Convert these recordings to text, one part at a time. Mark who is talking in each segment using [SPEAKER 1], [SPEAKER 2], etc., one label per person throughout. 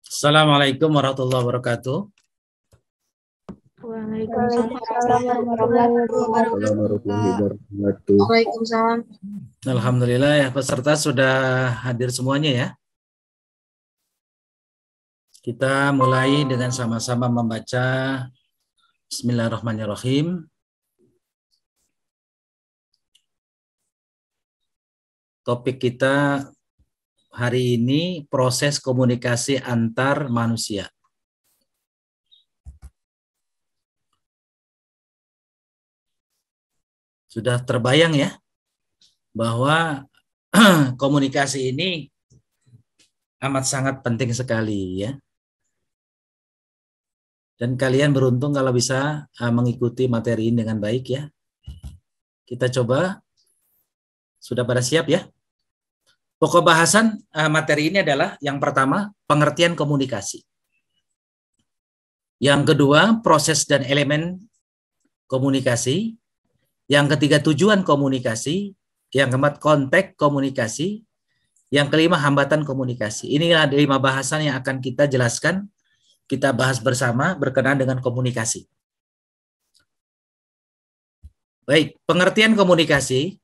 [SPEAKER 1] Assalamualaikum warahmatullahi wabarakatuh.
[SPEAKER 2] Waalaikumsalam warahmatullahi wabarakatuh. Waalaikumsalam.
[SPEAKER 1] Alhamdulillah ya, peserta sudah hadir semuanya ya. Kita mulai dengan sama-sama membaca Bismillahirrahmanirrahim. Topik kita hari ini proses komunikasi antar manusia. Sudah terbayang ya bahwa komunikasi ini amat sangat penting sekali ya. Dan kalian beruntung kalau bisa mengikuti materi ini dengan baik ya. Kita coba. Sudah pada siap ya? Pokok bahasan materi ini adalah yang pertama, pengertian komunikasi. Yang kedua, proses dan elemen komunikasi. Yang ketiga, tujuan komunikasi. Yang keempat, konteks komunikasi. Yang kelima, hambatan komunikasi. Ini ada 5 bahasan yang akan kita jelaskan, kita bahas bersama berkenaan dengan komunikasi. Baik, pengertian komunikasi.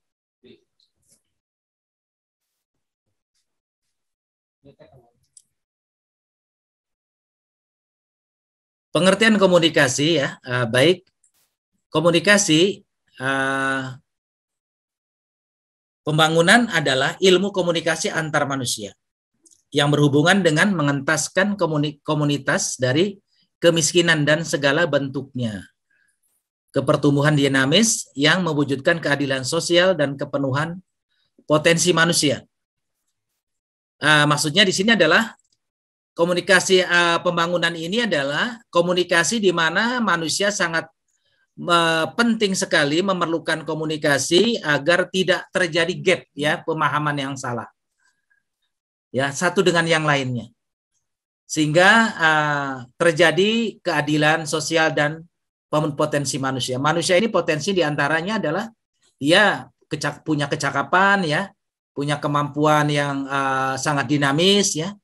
[SPEAKER 1] Pengertian komunikasi ya, baik komunikasi pembangunan adalah ilmu komunikasi antar manusia yang berhubungan dengan mengentaskan komunitas dari kemiskinan dan segala bentuknya, ke pertumbuhan dinamis yang mewujudkan keadilan sosial dan kepenuhan potensi manusia. Maksudnya di sini adalah komunikasi pembangunan ini adalah komunikasi di mana manusia sangat penting sekali memerlukan komunikasi agar tidak terjadi gap ya, pemahaman yang salah. Ya, satu dengan yang lainnya. Sehingga terjadi keadilan sosial dan potensi manusia. Manusia ini potensi diantaranya adalah dia punya kecakapan ya, punya kemampuan yang sangat dinamis ya.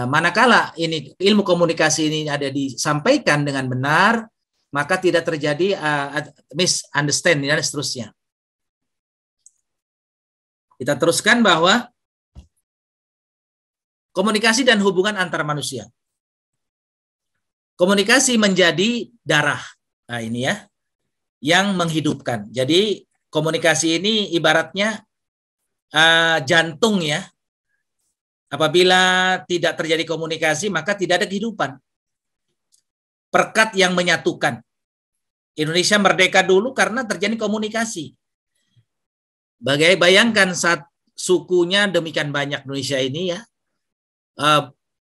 [SPEAKER 1] Manakala ini ilmu komunikasi ini ada disampaikan dengan benar, maka tidak terjadi misunderstanding dan seterusnya. Kita teruskan bahwa komunikasi dan hubungan antar manusia. Komunikasi menjadi darah. Nah, ini ya, yang menghidupkan. Jadi komunikasi ini ibaratnya jantung ya. Apabila tidak terjadi komunikasi, maka tidak ada kehidupan. Perekat yang menyatukan. Indonesia merdeka dulu karena terjadi komunikasi. Bayangkan saat sukunya demikian banyak Indonesia ini ya,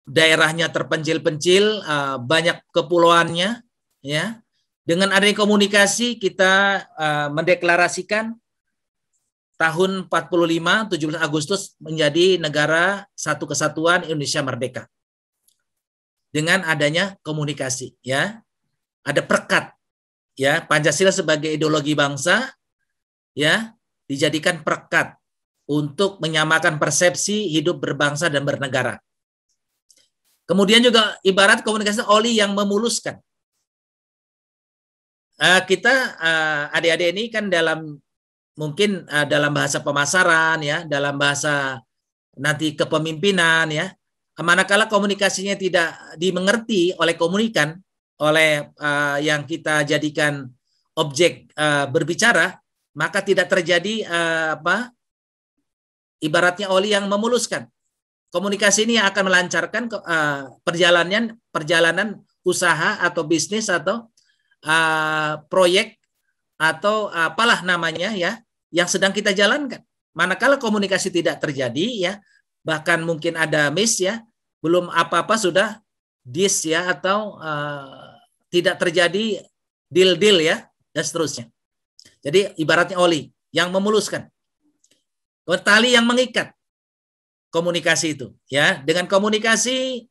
[SPEAKER 1] daerahnya terpencil-pencil, banyak kepulauannya, ya. Dengan adanya komunikasi kita mendeklarasikan tahun 45, 17 Agustus menjadi negara satu kesatuan Indonesia merdeka. Dengan adanya komunikasi, ya. Ada perekat, ya. Pancasila sebagai ideologi bangsa, ya, dijadikan perekat untuk menyamakan persepsi hidup berbangsa dan bernegara. Kemudian juga ibarat komunikasi oli yang memuluskan. Kita adik-adik ini kan mungkin dalam bahasa pemasaran ya, dalam bahasa nanti kepemimpinan ya, manakala komunikasinya tidak dimengerti oleh komunikan, oleh yang kita jadikan objek berbicara, maka tidak terjadi ibaratnya oli yang memuluskan. Komunikasi ini akan melancarkan perjalanan usaha atau bisnis atau proyek atau apalah namanya ya, yang sedang kita jalankan. Manakala komunikasi tidak terjadi ya, bahkan mungkin ada miss ya, belum apa-apa sudah dis ya, atau tidak terjadi deal ya, dan seterusnya. Jadi ibaratnya oli yang memuluskan, tali yang mengikat komunikasi itu ya. Dengan komunikasi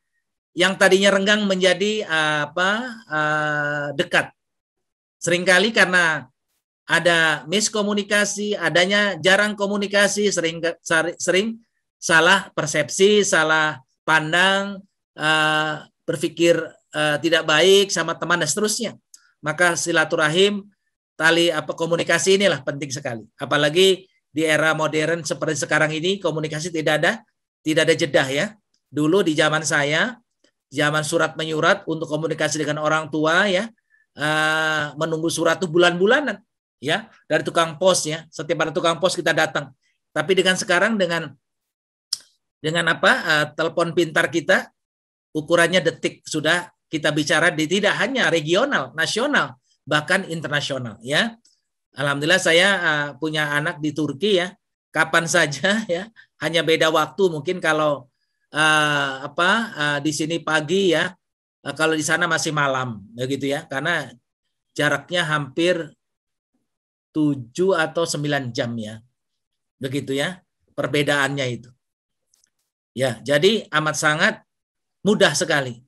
[SPEAKER 1] yang tadinya renggang menjadi dekat. Seringkali karena ada miskomunikasi, adanya jarang komunikasi, sering salah persepsi, salah pandang, berpikir tidak baik sama teman dan seterusnya. Maka silaturahim, tali komunikasi inilah penting sekali. Apalagi di era modern seperti sekarang ini, komunikasi tidak ada jeda ya. Dulu di zaman saya, zaman surat menyurat untuk komunikasi dengan orang tua ya, menunggu surat itu bulan-bulanan ya, dari tukang pos ya. Setiap ada tukang pos kita datang. Tapi dengan sekarang dengan telepon pintar kita, ukurannya detik, sudah kita bicara di tidak hanya regional, nasional, bahkan internasional ya. Alhamdulillah saya punya anak di Turki ya. Kapan saja ya, hanya beda waktu, mungkin kalau di sini pagi ya, kalau di sana masih malam begitu ya, karena jaraknya hampir 7 atau 9 jam ya. Begitu ya perbedaannya itu. Ya, jadi amat sangat mudah sekali.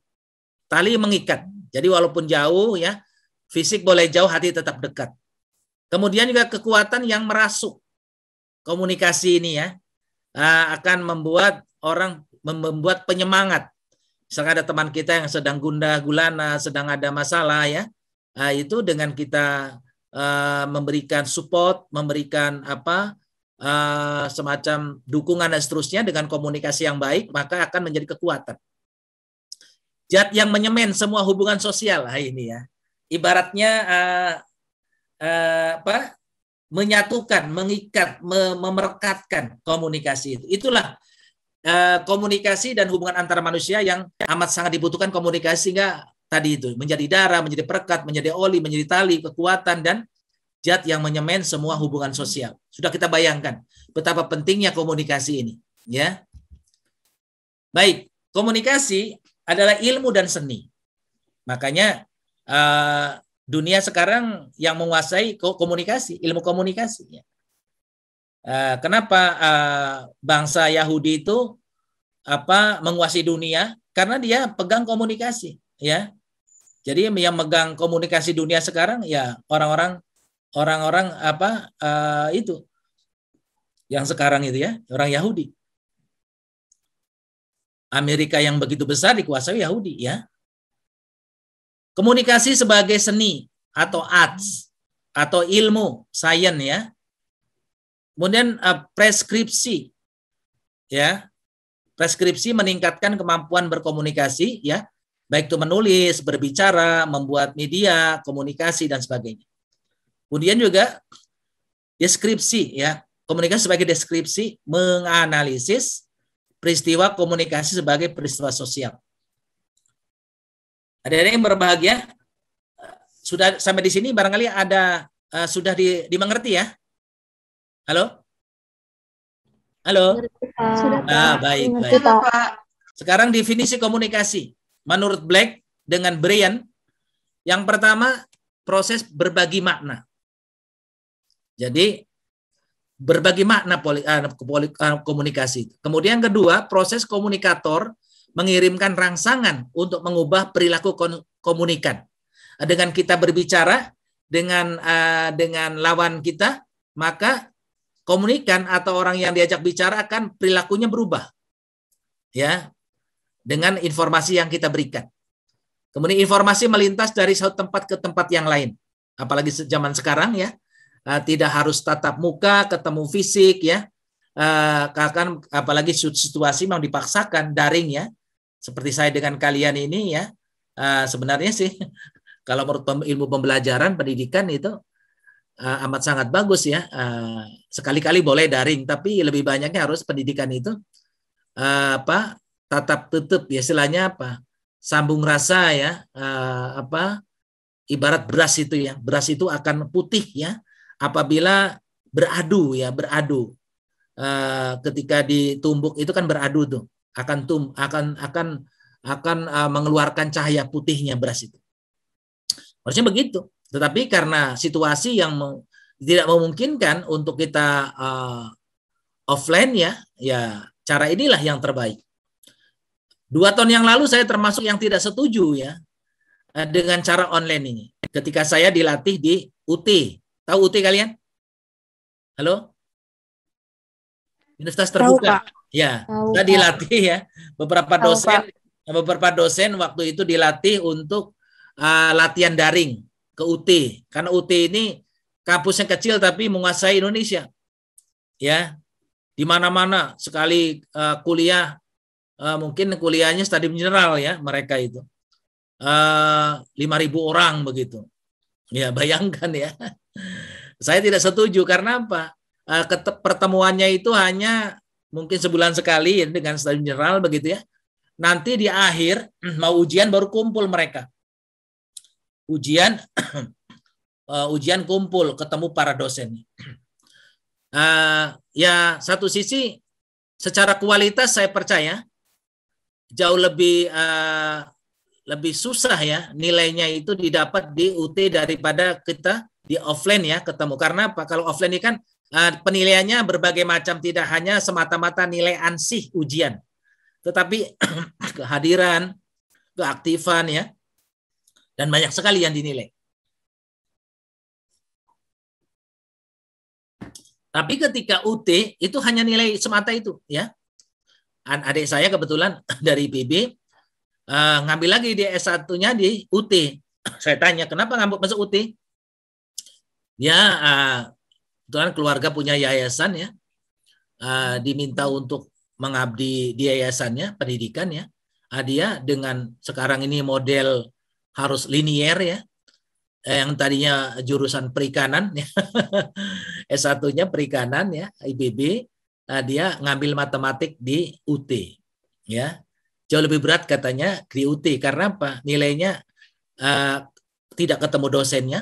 [SPEAKER 1] Tali mengikat. Jadi walaupun jauh ya, fisik boleh jauh, hati tetap dekat. Kemudian juga kekuatan yang merasuk. Komunikasi ini ya akan membuat orang, membuat penyemangat. Misalkan ada teman kita yang sedang gundah gulana, sedang ada masalah ya, itu dengan kita memberikan support, memberikan semacam dukungan dan seterusnya dengan komunikasi yang baik, maka akan menjadi kekuatan. Zat yang menyemen semua hubungan sosial ini ya, ibaratnya menyatukan, mengikat, memerekatkan komunikasi itu. Itulah komunikasi dan hubungan antara manusia yang amat sangat dibutuhkan komunikasi, sehingga tadi itu menjadi darah, menjadi perekat, menjadi oli, menjadi tali, kekuatan dan zat yang menyemen semua hubungan sosial. Sudah kita bayangkan betapa pentingnya komunikasi ini, ya. Baik, komunikasi adalah ilmu dan seni. Makanya dunia sekarang yang menguasai komunikasi, ilmu komunikasi. Ya. Kenapa bangsa Yahudi itu menguasai dunia? Karena dia pegang komunikasi, ya. Jadi yang megang komunikasi dunia sekarang ya orang-orang itu yang sekarang itu ya, orang Yahudi. Amerika yang begitu besar dikuasai Yahudi ya. Komunikasi sebagai seni atau arts atau ilmu, sains ya. Kemudian preskripsi ya. Preskripsi meningkatkan kemampuan berkomunikasi ya, baik itu menulis, berbicara, membuat media, komunikasi dan sebagainya. Kemudian juga deskripsi ya. Komunikasi sebagai deskripsi, menganalisis peristiwa komunikasi sebagai peristiwa sosial. Ada yang berbahagia? Sudah sampai di sini barangkali ada sudah dimengerti ya? Halo? Halo?
[SPEAKER 2] Sudah,
[SPEAKER 1] baik. Sekarang definisi komunikasi. Menurut Black dengan Brian, yang pertama proses berbagi makna. Jadi berbagi makna komunikasi. Kemudian kedua, proses komunikator mengirimkan rangsangan untuk mengubah perilaku komunikan. Dengan kita berbicara dengan lawan kita, maka komunikan atau orang yang diajak bicara akan perilakunya berubah. Ya. Dengan informasi yang kita berikan. Kemudian informasi melintas dari satu tempat ke tempat yang lain. Apalagi zaman sekarang ya. Tidak harus tatap muka, ketemu fisik ya. Apalagi situasi memang dipaksakan daring ya. Seperti saya dengan kalian ini ya, sebenarnya sih kalau menurut ilmu pembelajaran pendidikan itu amat sangat bagus ya. Sekali-kali boleh daring, tapi lebih banyaknya harus pendidikan itu tatap tutup ya, istilahnya sambung rasa ya, ibarat beras itu ya, beras itu akan putih ya apabila beradu ya, ketika ditumbuk itu kan beradu tuh. akan mengeluarkan cahaya putihnya beras itu. Harusnya begitu. Tetapi karena situasi yang tidak memungkinkan untuk kita offline ya cara inilah yang terbaik. 2 tahun yang lalu saya termasuk yang tidak setuju ya dengan cara online ini. Ketika saya dilatih di UT. Tahu UT kalian? Halo? Universitas
[SPEAKER 3] Tahu,
[SPEAKER 1] terbuka.
[SPEAKER 3] Pak.
[SPEAKER 1] Ya,
[SPEAKER 2] Tahu,
[SPEAKER 1] saya
[SPEAKER 2] Pak.
[SPEAKER 1] dilatih ya. Beberapa
[SPEAKER 3] Tahu,
[SPEAKER 1] dosen waktu itu dilatih untuk latihan daring ke UT. Karena UT ini kampusnya kecil tapi menguasai Indonesia. Ya, di mana-mana sekali kuliah, mungkin kuliahnya studium general ya mereka itu 5.000 orang begitu. Ya bayangkan ya. Saya tidak setuju karena apa? Pertemuannya itu hanya mungkin sebulan sekali ya, dengan studium general begitu ya. Nanti di akhir mau ujian baru kumpul mereka. Ujian kumpul ketemu para dosen. Ya satu sisi secara kualitas saya percaya jauh lebih susah ya nilainya itu didapat di UT daripada kita di offline ya ketemu. Karena apa? Kalau offline ini kan penilaiannya berbagai macam, tidak hanya semata-mata nilai ansih ujian, tetapi kehadiran, keaktifan ya, dan banyak sekali yang dinilai. Tapi ketika UT itu hanya nilai semata itu ya. Adik saya kebetulan dari IPB ngambil lagi di S1-nya di UT. Saya tanya, kenapa ngambil masuk UT? Ya, kebetulan keluarga punya yayasan ya. Diminta untuk mengabdi di yayasannya, pendidikan ya. Dia dengan sekarang ini model harus linier ya. Yang tadinya jurusan perikanan ya. S1-nya perikanan ya, IPB. Dia ngambil matematik di UT ya. Jauh lebih berat katanya di UT karena apa? Nilainya tidak ketemu dosennya,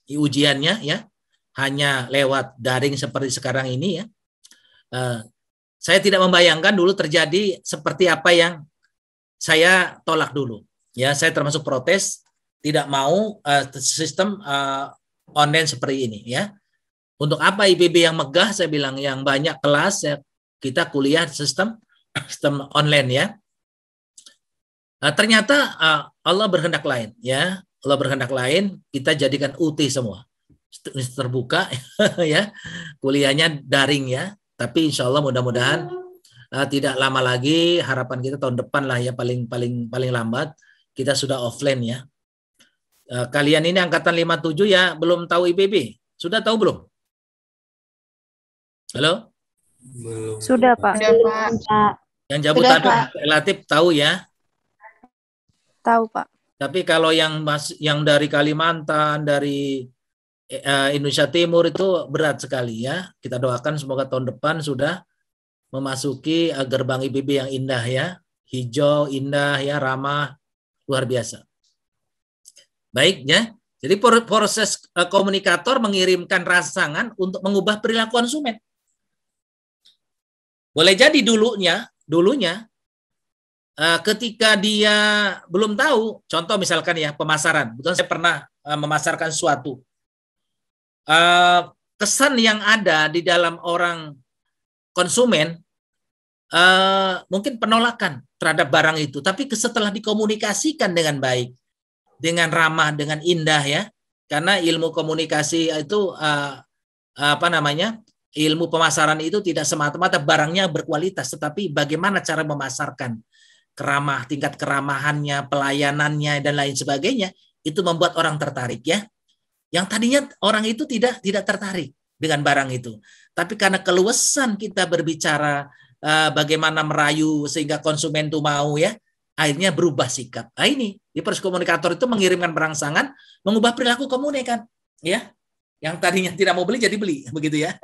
[SPEAKER 1] ujiannya ya hanya lewat daring seperti sekarang ini ya. Saya tidak membayangkan dulu terjadi seperti apa yang saya tolak dulu. Ya, saya termasuk protes, tidak mau sistem online seperti ini ya. Untuk apa IPB yang megah? Saya bilang yang banyak kelas ya, kita kuliah sistem online ya. Ternyata Allah berkehendak lain ya. Allah berkehendak lain, kita jadikan UT semua. Terbuka ya. Kuliahnya daring ya. Tapi insya Allah mudah-mudahan tidak lama lagi, harapan kita tahun depan lah ya, paling lambat kita sudah offline ya. Kalian ini angkatan 57 ya, belum tahu IPB. Sudah tahu belum? Halo?
[SPEAKER 3] Belum. Sudah, Pak.
[SPEAKER 2] Sudah, Pak.
[SPEAKER 1] Yang Jabodetabek relatif tahu ya.
[SPEAKER 3] Tahu, Pak.
[SPEAKER 1] Tapi kalau yang dari Kalimantan, dari Indonesia Timur itu berat sekali ya. Kita doakan semoga tahun depan sudah memasuki gerbang IPB yang indah ya. Hijau, indah ya, ramah, luar biasa. Baik ya. Jadi proses komunikator mengirimkan rangsangan untuk mengubah perilaku konsumen. Boleh jadi dulunya ketika dia belum tahu, contoh misalkan ya pemasaran, betul saya pernah memasarkan sesuatu, kesan yang ada di dalam orang konsumen mungkin penolakan terhadap barang itu, tapi setelah dikomunikasikan dengan baik, dengan ramah, dengan indah ya, karena ilmu komunikasi itu ilmu pemasaran itu tidak semata-mata barangnya berkualitas, tetapi bagaimana cara memasarkan, tingkat keramahannya, pelayanannya dan lain sebagainya, itu membuat orang tertarik ya. Yang tadinya orang itu tidak tertarik dengan barang itu, tapi karena keluasan kita berbicara bagaimana merayu sehingga konsumen itu mau ya, akhirnya berubah sikap. Nah ini di proses komunikator itu mengirimkan rangsangan, mengubah perilaku komunikan ya. Yang tadinya tidak mau beli jadi beli, begitu ya.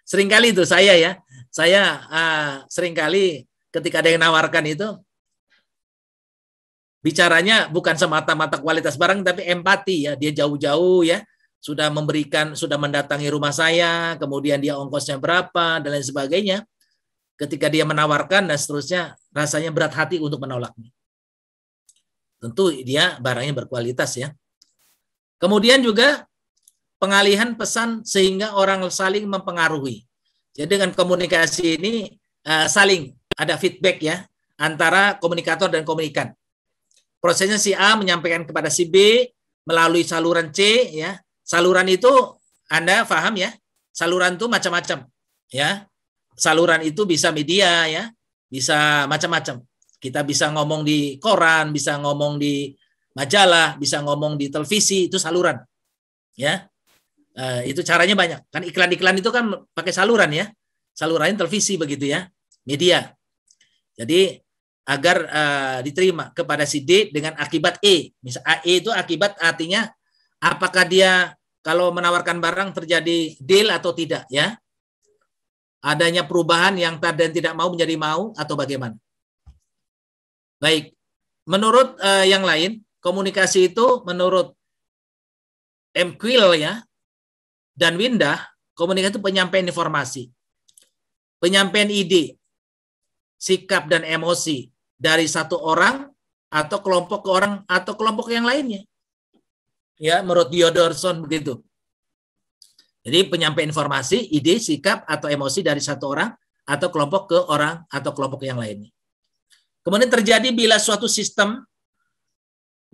[SPEAKER 1] Seringkali itu saya seringkali ketika ada yang nawarkan itu bicaranya bukan semata-mata kualitas barang tapi empati ya. Dia jauh-jauh ya sudah mendatangi rumah saya, kemudian dia ongkosnya berapa dan lain sebagainya. Ketika dia menawarkan dan seterusnya, rasanya berat hati untuk menolaknya. Tentu dia barangnya berkualitas ya. Kemudian juga pengalihan pesan sehingga orang saling mempengaruhi. Jadi dengan komunikasi ini saling ada feedback ya antara komunikator dan komunikan. Prosesnya si A menyampaikan kepada si B melalui saluran C ya. Saluran itu Anda paham ya? Saluran itu macam-macam. Ya, saluran itu bisa media ya, bisa macam-macam. Kita bisa ngomong di koran, bisa ngomong di majalah, bisa ngomong di televisi, itu saluran. Ya, itu caranya banyak. Kan iklan-iklan itu kan pakai saluran ya, salurannya televisi begitu ya, media. Jadi agar diterima kepada si D dengan akibat E. Misal E itu akibat artinya apakah dia kalau menawarkan barang terjadi deal atau tidak ya. Adanya perubahan yang tadi tidak mau menjadi mau atau bagaimana. Baik, menurut yang lain, komunikasi itu menurut M. Quill ya dan Windah, komunikasi itu penyampaian informasi, penyampaian ide, sikap dan emosi dari satu orang atau kelompok ke orang atau kelompok yang lainnya. Ya, menurut Theodorson begitu. Jadi penyampaian informasi, ide, sikap atau emosi dari satu orang atau kelompok ke orang atau kelompok yang lainnya. Kemudian terjadi bila suatu sistem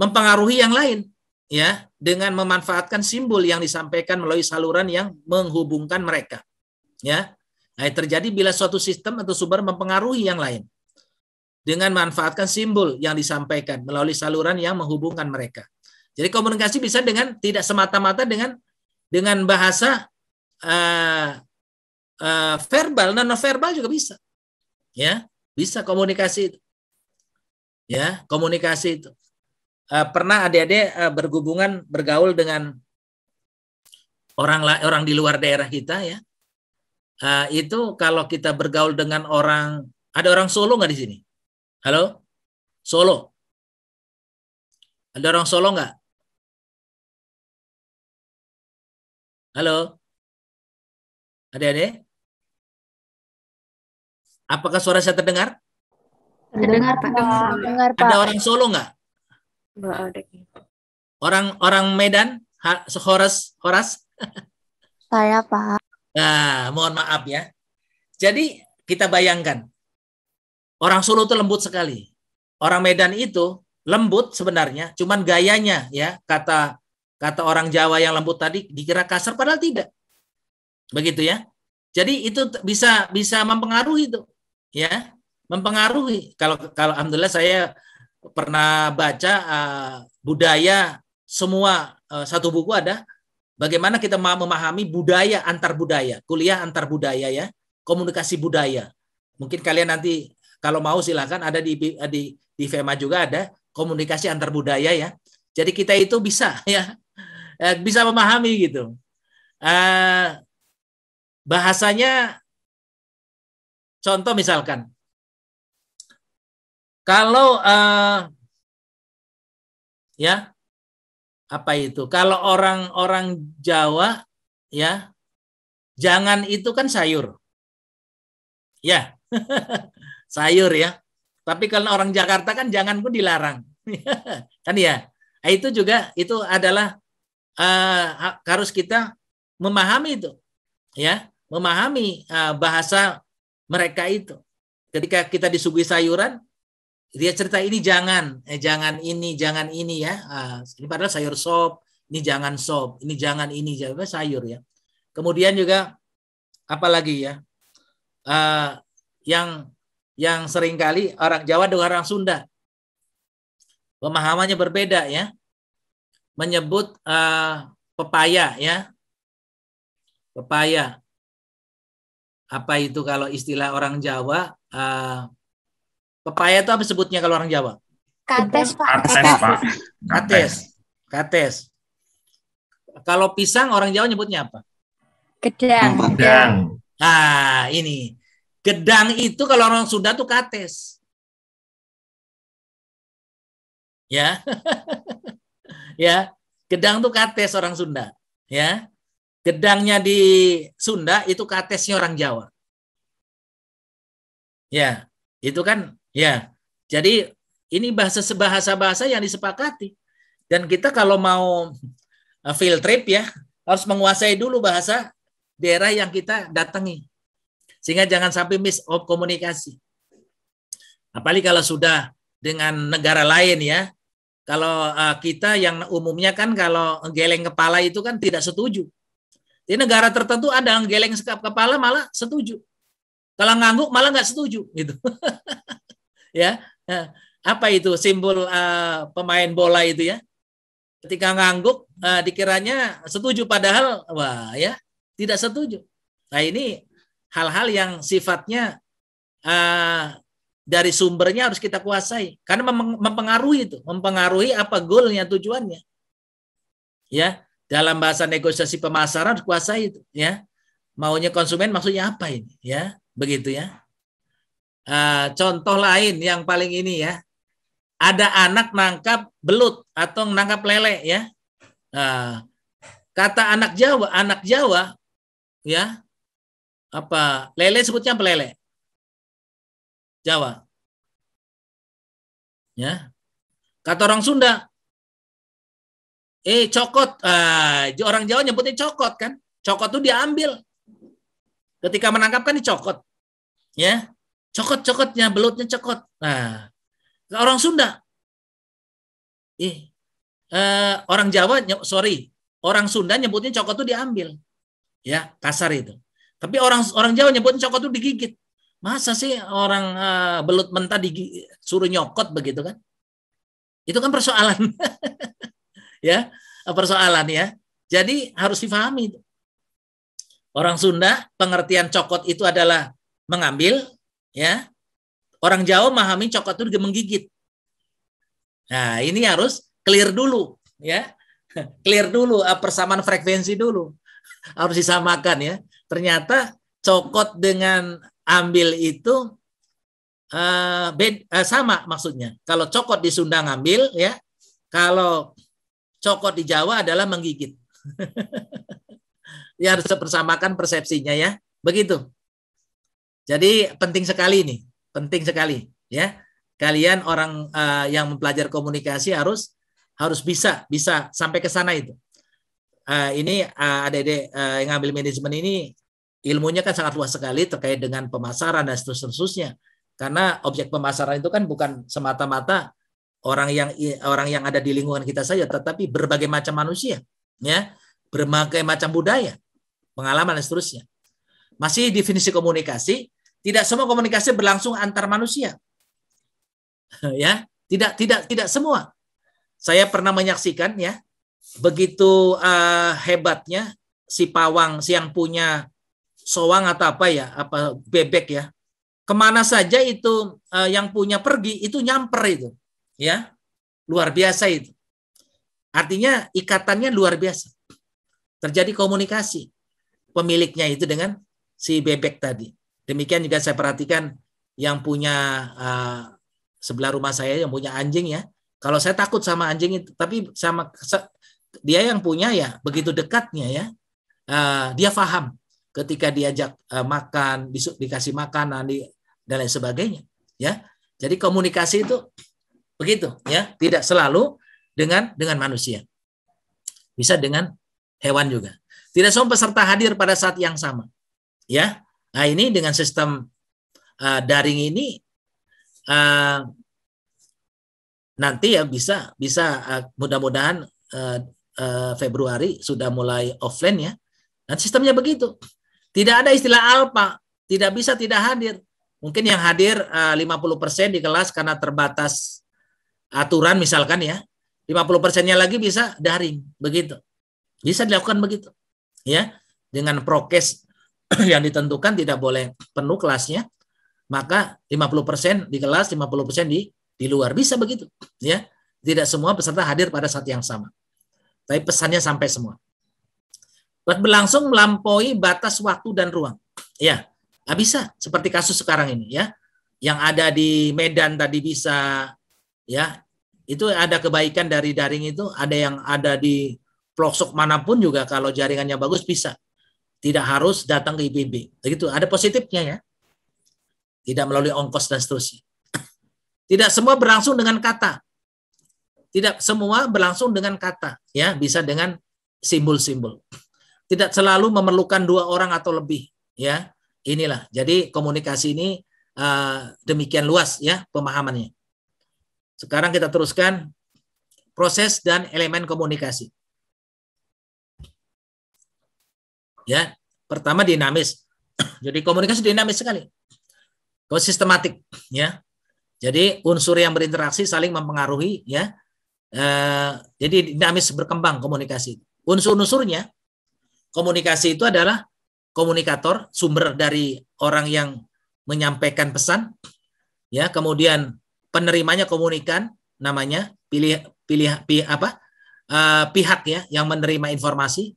[SPEAKER 1] mempengaruhi yang lain, ya, dengan memanfaatkan simbol yang disampaikan melalui saluran yang menghubungkan mereka, ya. Nah, terjadi bila suatu sistem atau sumber mempengaruhi yang lain dengan memanfaatkan simbol yang disampaikan melalui saluran yang menghubungkan mereka. Jadi komunikasi bisa dengan tidak semata-mata dengan bahasa verbal, non verbal juga bisa, ya, bisa komunikasi itu, ya, komunikasi itu. Pernah adik-adik bergaul dengan orang di luar daerah kita ya, itu kalau kita bergaul dengan orang, ada orang Solo nggak di sini? Halo, Solo, ada orang Solo nggak? Halo, adik-adik? Apakah suara saya terdengar?
[SPEAKER 2] Terdengar, Pak.
[SPEAKER 3] Dengar,
[SPEAKER 1] Ada
[SPEAKER 3] Pak.
[SPEAKER 1] orang Solo nggak?
[SPEAKER 2] Nggak ada.
[SPEAKER 1] Orang Medan? Horas?
[SPEAKER 3] Saya, Pak.
[SPEAKER 1] Nah, mohon maaf ya. Jadi kita bayangkan, orang Solo itu lembut sekali. Orang Medan itu lembut sebenarnya, cuman gayanya ya, kata orang Jawa yang lembut tadi dikira kasar padahal tidak. Begitu ya. Jadi itu bisa mempengaruhi itu, ya, mempengaruhi. Kalau alhamdulillah saya pernah baca budaya semua, satu buku ada bagaimana kita memahami budaya antar budaya, kuliah antar budaya ya, komunikasi budaya. Mungkin kalian nanti kalau mau silakan ada di FEMA juga ada komunikasi antar budaya ya. Jadi kita itu bisa ya, bisa memahami gitu. Bahasanya, contoh misalkan, kalau ya apa itu? Kalau orang Jawa ya, jangan itu kan sayur, ya, sayur ya. Tapi kalau orang Jakarta kan jangan pun dilarang, kan ya. Nah, itu juga itu adalah harus kita memahami itu, ya, memahami bahasa mereka itu. Ketika kita disuguhi sayuran, dia cerita ini jangan ini ya. Ini padahal sayur sop, ini jangan sop, ini jangan ini sayur ya. Kemudian juga apalagi ya, yang seringkali orang Jawa dengan orang Sunda pemahamannya berbeda ya. Menyebut pepaya ya, pepaya. Apa itu kalau istilah orang Jawa? Pepaya itu apa sebutnya kalau orang Jawa?
[SPEAKER 2] Kates, Pak.
[SPEAKER 1] Kates. Kalau pisang orang Jawa nyebutnya apa?
[SPEAKER 2] Gedang.
[SPEAKER 1] Nah, ini. Gedang itu kalau orang Sunda tuh kates. Ya. Ya, gedang tuh kates orang Sunda, ya. Gedangnya di Sunda itu katesnya orang Jawa. Ya, itu kan ya. Jadi ini bahasa yang disepakati. Dan kita kalau mau field trip ya, harus menguasai dulu bahasa daerah yang kita datangi. Sehingga jangan sampai miss komunikasi. Apalagi kalau sudah dengan negara lain ya. Kalau kita yang umumnya kan kalau geleng kepala itu kan tidak setuju. Di negara tertentu ada yang geleng sekap kepala malah setuju. Kalau ngangguk malah nggak setuju gitu. Ya. Apa itu simbol pemain bola itu ya? Ketika ngangguk dikiranya setuju padahal wah ya tidak setuju. Nah, ini hal-hal yang sifatnya dari sumbernya harus kita kuasai karena mempengaruhi apa goalnya, tujuannya. Ya, dalam bahasa negosiasi pemasaran harus kuasai itu ya. Maunya konsumen maksudnya apa ini ya, begitu ya. Contoh lain yang paling ini ya. Ada anak nangkap belut atau nangkap lele ya. Kata anak Jawa ya. Apa? Lele sebutnya apa lele? Jawa. Ya. Kata orang Sunda cokot. Orang Jawa nyebutnya cokot kan? Cokot itu diambil. Ketika menangkap kan dicokot. Ya. Cokot-cokotnya, belutnya cokot. Nah, orang Sunda. Orang Jawa, orang Sunda nyebutnya cokot itu diambil. Ya, kasar itu. Tapi orang Jawa nyebutnya cokot itu digigit. Masa sih orang belut mentah suruh nyokot begitu kan? Itu kan persoalan. Ya, persoalan ya. Jadi harus difahami itu. Orang Sunda pengertian cokot itu adalah mengambil ya. Orang Jawa memahami cokot itu menggigit. Nah, ini harus clear dulu ya. Clear dulu, persamaan frekuensi dulu. Harus disamakan ya. Ternyata cokot dengan ambil itu sama maksudnya. Kalau cokot di Sunda ngambil ya, kalau cokot di Jawa adalah menggigit. Ya harus persamakan persepsinya ya. Begitu. Jadi penting sekali nih, penting sekali ya. Kalian orang yang mempelajari komunikasi harus bisa sampai ke sana itu. Ini adik-adik yang ngambil manajemen ini ilmunya kan sangat luas sekali terkait dengan pemasaran dan seterusnya. Karena objek pemasaran itu kan bukan semata-mata orang yang ada di lingkungan kita saja, tetapi berbagai macam manusia, ya, berbagai macam budaya, pengalaman dan seterusnya. Masih definisi komunikasi, tidak semua komunikasi berlangsung antar manusia. Ya, tidak semua. Saya pernah menyaksikan ya, begitu hebatnya si pawang, si yang punya soang atau apa ya, apa bebek ya, kemana saja itu yang punya pergi itu nyamper itu, ya, luar biasa itu. Artinya ikatannya luar biasa. Terjadi komunikasi pemiliknya itu dengan si bebek tadi. Demikian juga saya perhatikan yang punya sebelah rumah saya yang punya anjing ya. Kalau saya takut sama anjing itu, tapi sama dia yang punya ya begitu dekatnya ya. Dia paham ketika diajak makan, dikasih makanan dan lain sebagainya ya. Jadi komunikasi itu begitu ya, tidak selalu dengan manusia. Bisa dengan hewan juga. Tidak semua peserta hadir pada saat yang sama. Ya. Nah, ini dengan sistem daring ini nanti ya bisa mudah-mudahan Februari sudah mulai offline ya. Dan sistemnya begitu. Tidak ada istilah alpa, tidak bisa tidak hadir. Mungkin yang hadir 50% di kelas karena terbatas aturan misalkan ya. 50%-nya lagi bisa daring, begitu. Bisa dilakukan begitu. Ya, dengan prokes yang ditentukan tidak boleh penuh kelasnya. Maka 50% di kelas, 50% di luar, bisa begitu ya. Tidak semua peserta hadir pada saat yang sama, tapi pesannya sampai semua. Berlangsung melampaui batas waktu dan ruang ya. Bisa seperti kasus sekarang ini ya, yang ada di Medan tadi bisa ya, itu ada kebaikan dari daring itu. Ada yang ada di pelosok manapun juga kalau jaringannya bagus bisa, tidak harus datang ke IPB begitu. Ada positifnya ya, tidak melalui ongkos dan seterusnya. Tidak semua berlangsung dengan kata. Tidak semua berlangsung dengan kata, ya, bisa dengan simbol-simbol. Tidak selalu memerlukan 2 orang atau lebih, ya. Inilah. Jadi komunikasi ini demikian luas ya pemahamannya. Sekarang kita teruskan proses dan elemen komunikasi. Ya, pertama dinamis. Jadi komunikasi dinamis sekali. Sistematik, ya. Jadi unsur yang berinteraksi saling mempengaruhi, ya. Jadi dinamis berkembang komunikasi. Unsur-unsurnya komunikasi itu adalah komunikator, sumber dari orang yang menyampaikan pesan, ya. Kemudian penerimanya komunikan, namanya pihak ya yang menerima informasi.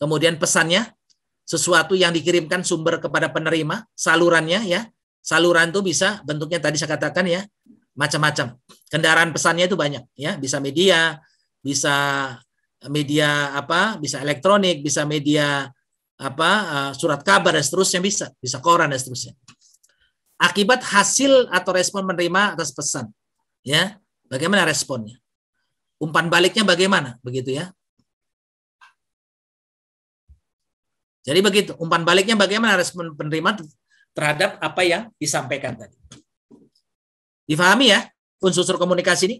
[SPEAKER 1] Kemudian pesannya sesuatu yang dikirimkan sumber kepada penerima, salurannya ya. Saluran itu bisa bentuknya tadi saya katakan ya, macam-macam. Kendaraan pesannya itu banyak ya, bisa media bisa elektronik, bisa media surat kabar dan seterusnya, bisa koran dan seterusnya. Akibat hasil atau respon menerima atas pesan, ya, bagaimana responnya? Umpan baliknya bagaimana, begitu ya? Jadi begitu, umpan baliknya bagaimana respon penerima terhadap apa yang disampaikan tadi. Difahami ya unsur komunikasi ini?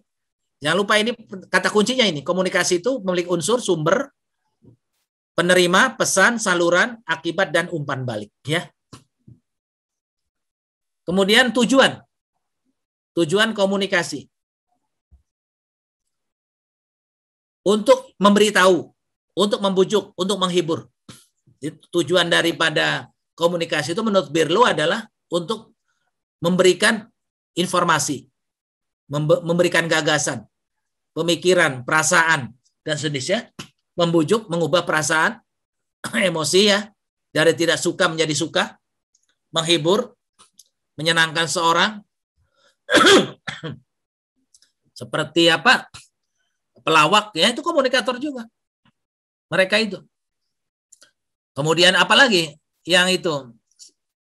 [SPEAKER 1] Jangan lupa ini kata kuncinya ini. Komunikasi itu memiliki unsur sumber, penerima, pesan, saluran, akibat, dan umpan balik. Ya. Kemudian tujuan. Tujuan komunikasi. Untuk memberitahu, untuk membujuk, untuk menghibur. Tujuan daripada komunikasi itu menurut Berlo adalah untuk memberikan informasi, memberikan gagasan, pemikiran, perasaan, dan sejenisnya, membujuk, mengubah perasaan, emosi ya, dari tidak suka menjadi suka, menghibur, menyenangkan seorang, seperti apa, pelawak ya, itu komunikator juga. Mereka itu. Kemudian apa lagi yang itu?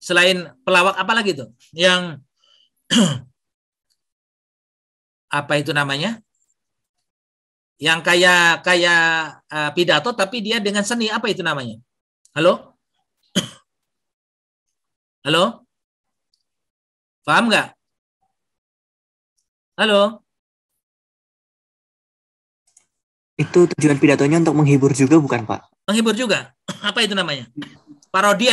[SPEAKER 1] Selain pelawak apa lagi itu? Yang apa itu namanya? Yang kayak pidato tapi dia dengan seni, apa itu namanya? Halo? Halo? Paham nggak? Halo?
[SPEAKER 4] Itu tujuan pidatonya untuk menghibur juga bukan, Pak?
[SPEAKER 1] Menghibur juga. Apa itu namanya? Parodi.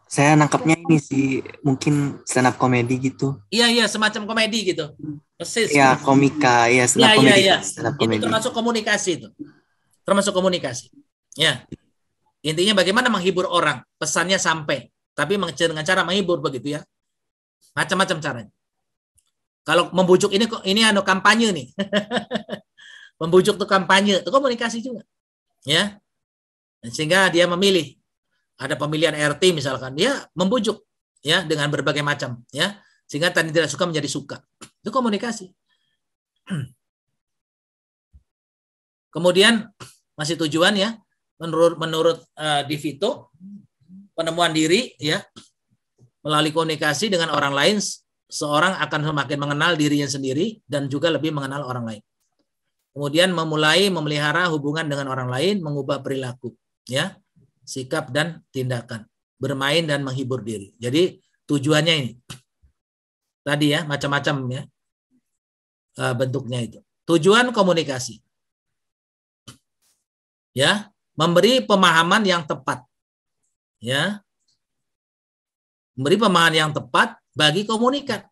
[SPEAKER 4] Saya nangkapnya ini sih, mungkin stand up komedi gitu.
[SPEAKER 1] Iya, semacam komedi gitu. Persis.
[SPEAKER 4] Ya, komika, ya stand up komedi.
[SPEAKER 1] Iya.
[SPEAKER 4] Stand up
[SPEAKER 1] Itu
[SPEAKER 4] komedi.
[SPEAKER 1] termasuk komunikasi itu. Termasuk komunikasi. Ya. Intinya bagaimana menghibur orang, pesannya sampai, tapi dengan cara menghibur begitu ya. Macam-macam caranya. Kalau membujuk ini kampanye nih. Membujuk itu kampanye, itu komunikasi juga. Ya. Sehingga dia memilih, ada pemilihan RT misalkan, dia membujuk ya dengan berbagai macam ya, sehingga tadi tidak suka menjadi suka. Itu komunikasi. Kemudian masih tujuan ya, menurut Di Vito, penemuan diri ya, melalui komunikasi dengan orang lain, seorang akan semakin mengenal dirinya sendiri dan juga lebih mengenal orang lain. Kemudian memulai memelihara hubungan dengan orang lain, mengubah perilaku ya, sikap dan tindakan, bermain dan menghibur diri. Jadi tujuannya ini tadi ya, macam-macam ya bentuknya itu. Tujuan komunikasi ya, memberi pemahaman yang tepat ya, memberi pemahaman yang tepat bagi komunikan.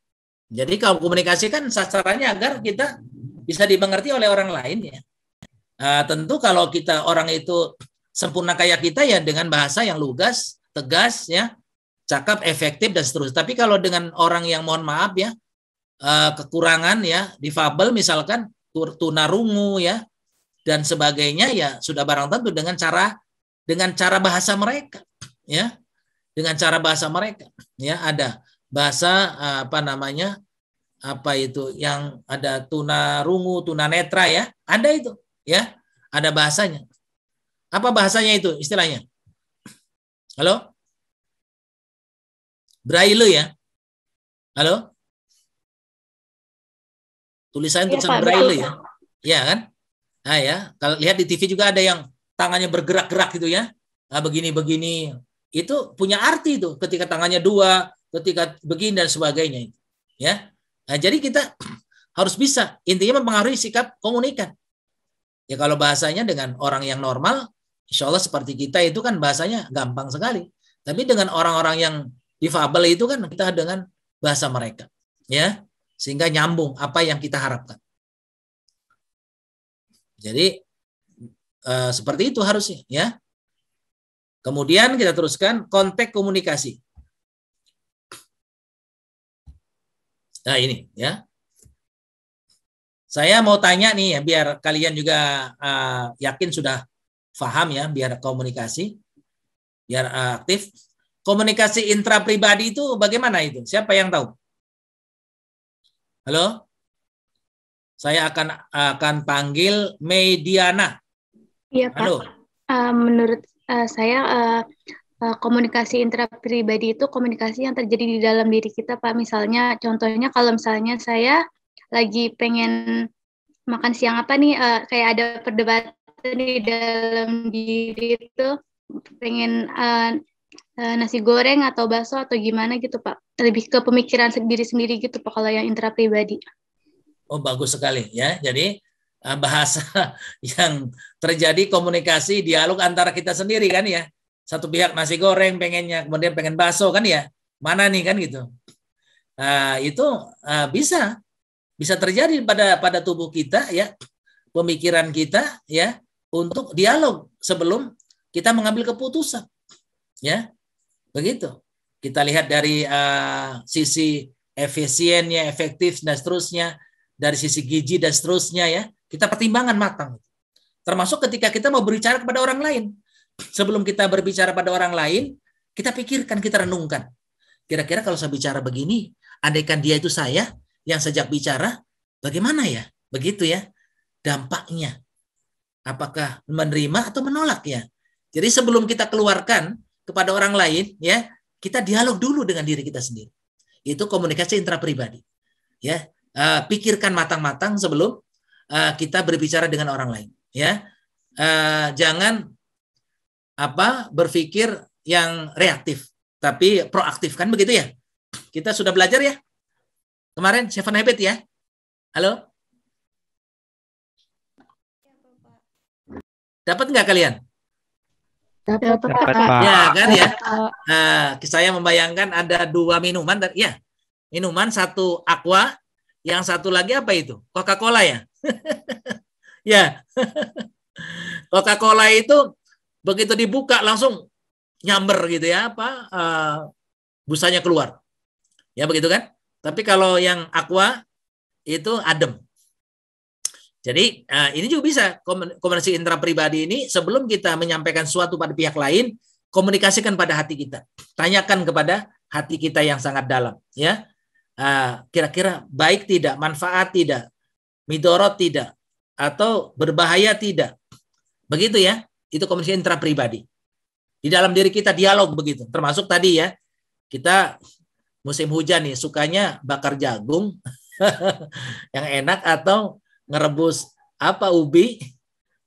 [SPEAKER 1] Jadi kalau komunikasi kan sasarannya agar kita bisa dimengerti oleh orang lain ya. Tentu kalau kita orang itu sempurna kayak kita ya dengan bahasa yang lugas, tegas ya, cakap, efektif dan seterusnya. Tapi kalau dengan orang yang mohon maaf ya, kekurangan ya, difabel misalkan, tunarungu ya, dan sebagainya ya sudah barang tentu dengan cara bahasa mereka ya, dengan cara bahasa mereka ya, ada bahasa apa itu yang ada tunarungu, tunanetra ya, ada itu ya, ada bahasanya. Apa bahasanya itu istilahnya? Halo? Braille ya? Halo? Tulisan tulisan Braille ya? Ya kan? Nah ya, kalau lihat di TV juga ada yang tangannya bergerak-gerak gitu ya. Nah, begini-begini. Itu punya arti itu ketika tangannya dua, ketika begini dan sebagainya. Ya. Nah, jadi kita harus bisa intinya mempengaruhi sikap komunikan. Ya kalau bahasanya dengan orang yang normal Insya Allah seperti kita itu kan bahasanya gampang sekali. Tapi dengan orang-orang yang difabel itu kan kita dengan bahasa mereka, ya, sehingga nyambung apa yang kita harapkan. Jadi seperti itu harusnya, ya. Kemudian kita teruskan konteks komunikasi. Nah ini, ya. Saya mau tanya nih ya, biar kalian juga yakin sudah paham ya, biar komunikasi, biar aktif. Komunikasi intrapribadi itu bagaimana itu? Siapa yang tahu? Halo? Saya akan panggil Mediana.
[SPEAKER 2] Iya, Pak.
[SPEAKER 1] Halo.
[SPEAKER 2] Menurut saya komunikasi intrapribadi itu komunikasi yang terjadi di dalam diri kita, Pak. Misalnya, contohnya kalau misalnya saya lagi pengen makan siang apa nih, kayak ada perdebatan di dalam diri itu, pengen nasi goreng atau bakso atau gimana gitu, Pak. Lebih ke pemikiran sendiri-sendiri gitu, Pak, kalau yang intrapribadi.
[SPEAKER 1] Oh, bagus sekali ya. Jadi bahasa yang terjadi komunikasi dialog antara kita sendiri kan ya. Satu pihak nasi goreng pengennya, kemudian pengen bakso kan ya. Mana nih kan gitu. Itu bisa terjadi pada tubuh kita ya, pemikiran kita ya, untuk dialog sebelum kita mengambil keputusan. Ya. Begitu. Kita lihat dari sisi efisiennya, efektif dan seterusnya, dari sisi gizi dan seterusnya ya. Kita pertimbangan matang. Termasuk ketika kita mau berbicara kepada orang lain. Sebelum kita berbicara pada orang lain, kita pikirkan, kita renungkan. Kira-kira kalau saya bicara begini, andaikan dia itu saya yang sejak bicara, bagaimana ya? Begitu ya. Dampaknya. Apakah menerima atau menolak ya? Jadi sebelum kita keluarkan kepada orang lain, ya, kita dialog dulu dengan diri kita sendiri. Itu komunikasi intrapribadi. Ya, pikirkan matang-matang sebelum kita berbicara dengan orang lain. Ya, jangan berpikir yang reaktif, tapi proaktif kan begitu ya. Kita sudah belajar ya kemarin 7 Habit ya. Halo, dapat nggak kalian?
[SPEAKER 2] Dapat, Pak.
[SPEAKER 1] Ya kan ya. Saya membayangkan ada 2 minuman. Ya, minuman, satu Aqua, yang satu lagi apa itu? Coca-Cola ya. Ya, Coca-Cola itu begitu dibuka langsung nyamber gitu ya, busanya keluar. Ya begitu kan? Tapi kalau yang Aqua itu adem. Jadi ini juga bisa komunikasi intrapribadi ini, sebelum kita menyampaikan sesuatu pada pihak lain, komunikasikan pada hati kita. Tanyakan kepada hati kita yang sangat dalam, ya. Kira-kira baik tidak, manfaat tidak, midorot tidak, atau berbahaya tidak. Begitu ya. Itu komunikasi intrapribadi. Di dalam diri kita dialog begitu. Termasuk tadi ya, kita musim hujan nih sukanya bakar jagung yang enak atau ngerebus ubi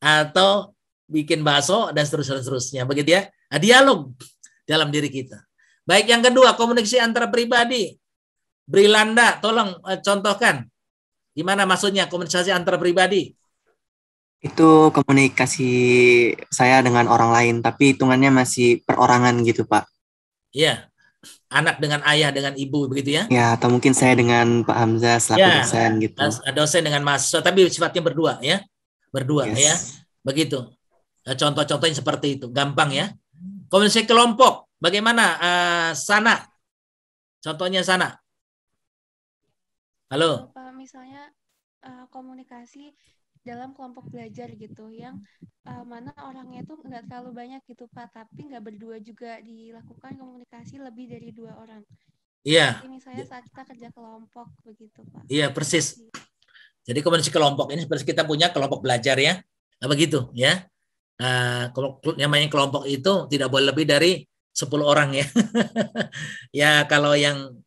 [SPEAKER 1] atau bikin bakso dan seterusnya begitu ya. Dialog dalam diri kita. Baik, yang kedua komunikasi antara pribadi. Brilanda, tolong contohkan gimana maksudnya komunikasi antara pribadi.
[SPEAKER 4] Itu komunikasi saya dengan orang lain, tapi hitungannya masih perorangan gitu, Pak.
[SPEAKER 1] Iya. Anak dengan ayah, dengan ibu, begitu ya?
[SPEAKER 4] Ya, atau mungkin saya dengan Pak Hamzah selaku dosen gitu.
[SPEAKER 1] Dosen dengan mahasiswa, tapi sifatnya berdua ya. Berdua ya. Begitu. Contoh-contohnya seperti itu. Gampang ya. Komunikasi kelompok. Bagaimana Sana? Contohnya Sana. Halo.
[SPEAKER 5] Misalnya komunikasi dalam kelompok belajar gitu, yang mana orangnya itu nggak terlalu banyak gitu Pak, tapi nggak berdua juga, dilakukan komunikasi lebih dari 2 orang.
[SPEAKER 1] Iya.
[SPEAKER 5] Jadi misalnya saat kita kerja kelompok begitu Pak.
[SPEAKER 1] Iya persis. Jadi komunikasi kelompok ini seperti kita punya kelompok belajar ya, begitu ya. Namanya kelompok itu tidak boleh lebih dari 10 orang ya. Ya kalau yang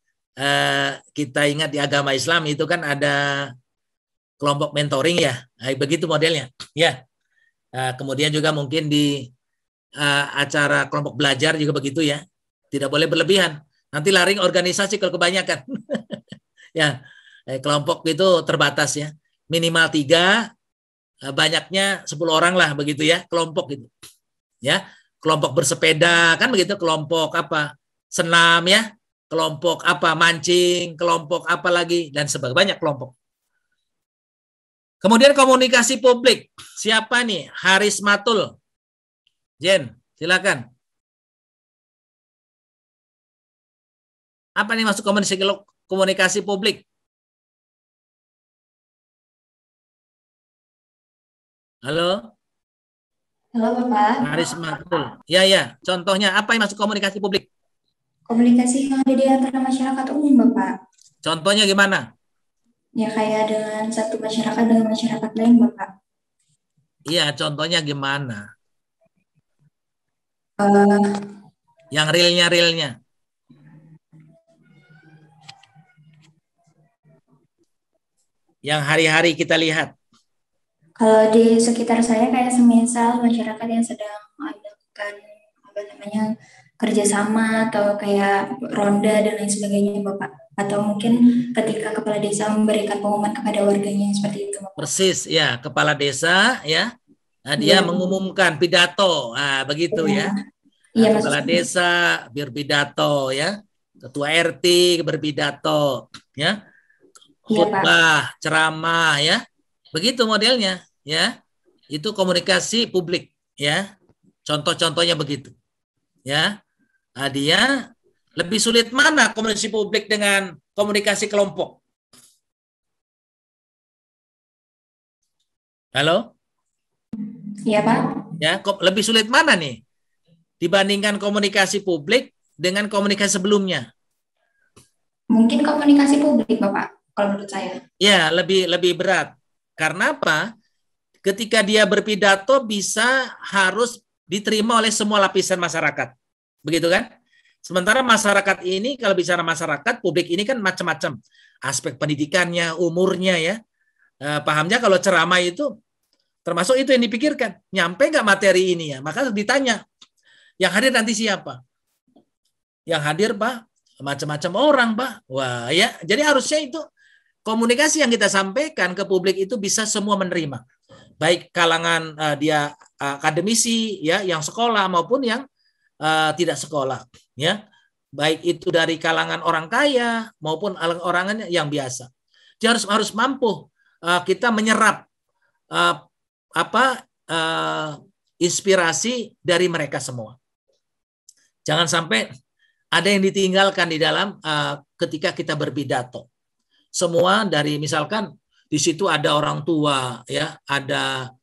[SPEAKER 1] kita ingat di agama Islam itu kan ada kelompok mentoring ya, begitu modelnya ya. Kemudian juga mungkin di acara kelompok belajar juga begitu ya, tidak boleh berlebihan, nanti laring organisasi kalau kebanyakan. Ya, kelompok itu terbatas ya, minimal 3, banyaknya 10 orang lah begitu ya, kelompok itu. ya. Kelompok bersepeda kan begitu, kelompok apa? Senam ya, kelompok apa? Mancing, kelompok apa lagi dan sebagainya, banyak kelompok. Kemudian komunikasi publik. Siapa nih? Haris Matul. Jen, silakan. Apa nih masuk komunikasi publik? Halo?
[SPEAKER 6] Halo Bapak,
[SPEAKER 1] Haris Matul. Ya, ya. Contohnya apa yang masuk komunikasi publik?
[SPEAKER 6] komunikasi yang ada di antara masyarakat umum Bapak.
[SPEAKER 1] Contohnya gimana?
[SPEAKER 6] Ya kayak dengan satu masyarakat dengan masyarakat lain Bapak.
[SPEAKER 1] Iya, contohnya gimana?
[SPEAKER 6] Eh,
[SPEAKER 1] Yang realnya. Yang hari-hari kita lihat.
[SPEAKER 6] Kalau di sekitar saya kayak semisal masyarakat yang sedang melakukan kerjasama atau kayak ronda dan lain sebagainya Bapak. Atau mungkin ketika kepala desa memberikan pengumuman kepada warganya seperti itu Bapak.
[SPEAKER 1] Persis, ya. Kepala desa, ya. Nah, dia
[SPEAKER 6] Iya.
[SPEAKER 1] mengumumkan pidato. Nah, begitu ya.
[SPEAKER 6] Iya,
[SPEAKER 1] Nah, kepala
[SPEAKER 6] maksudnya.
[SPEAKER 1] desa berpidato, ya. Ketua RT berpidato, ya.
[SPEAKER 6] Iya, Pak.
[SPEAKER 1] Khutbah, ceramah, ya. Begitu modelnya, ya. Itu komunikasi publik, ya. Contoh-contohnya begitu. Ya. Nah, dia lebih sulit mana komunikasi publik dengan komunikasi kelompok? Halo?
[SPEAKER 6] Iya, Pak.
[SPEAKER 1] Ya, lebih sulit mana nih dibandingkan komunikasi publik dengan komunikasi sebelumnya?
[SPEAKER 6] Mungkin komunikasi publik, Bapak, kalau menurut saya.
[SPEAKER 1] Ya, lebih berat. Karena apa? Ketika dia berpidato bisa harus diterima oleh semua lapisan masyarakat. Begitu kan? Sementara masyarakat ini, kalau bicara masyarakat, publik ini kan macam-macam. Aspek pendidikannya, umurnya ya. Pahamnya kalau ceramah itu, termasuk itu yang dipikirkan. Nyampe nggak materi ini ya? Maka ditanya, yang hadir nanti siapa? Yang hadir, Pak, macam-macam orang, Pak. Wah, ya. Jadi harusnya itu komunikasi yang kita sampaikan ke publik itu bisa semua menerima. Baik kalangan dia akademisi ya, yang sekolah maupun yang tidak sekolah, ya. Baik itu dari kalangan orang kaya maupun orang yang biasa. Jadi harus mampu kita menyerap inspirasi dari mereka semua. Jangan sampai ada yang ditinggalkan di dalam ketika kita berpidato. Semua dari misalkan di situ ada orang tua, ya, ada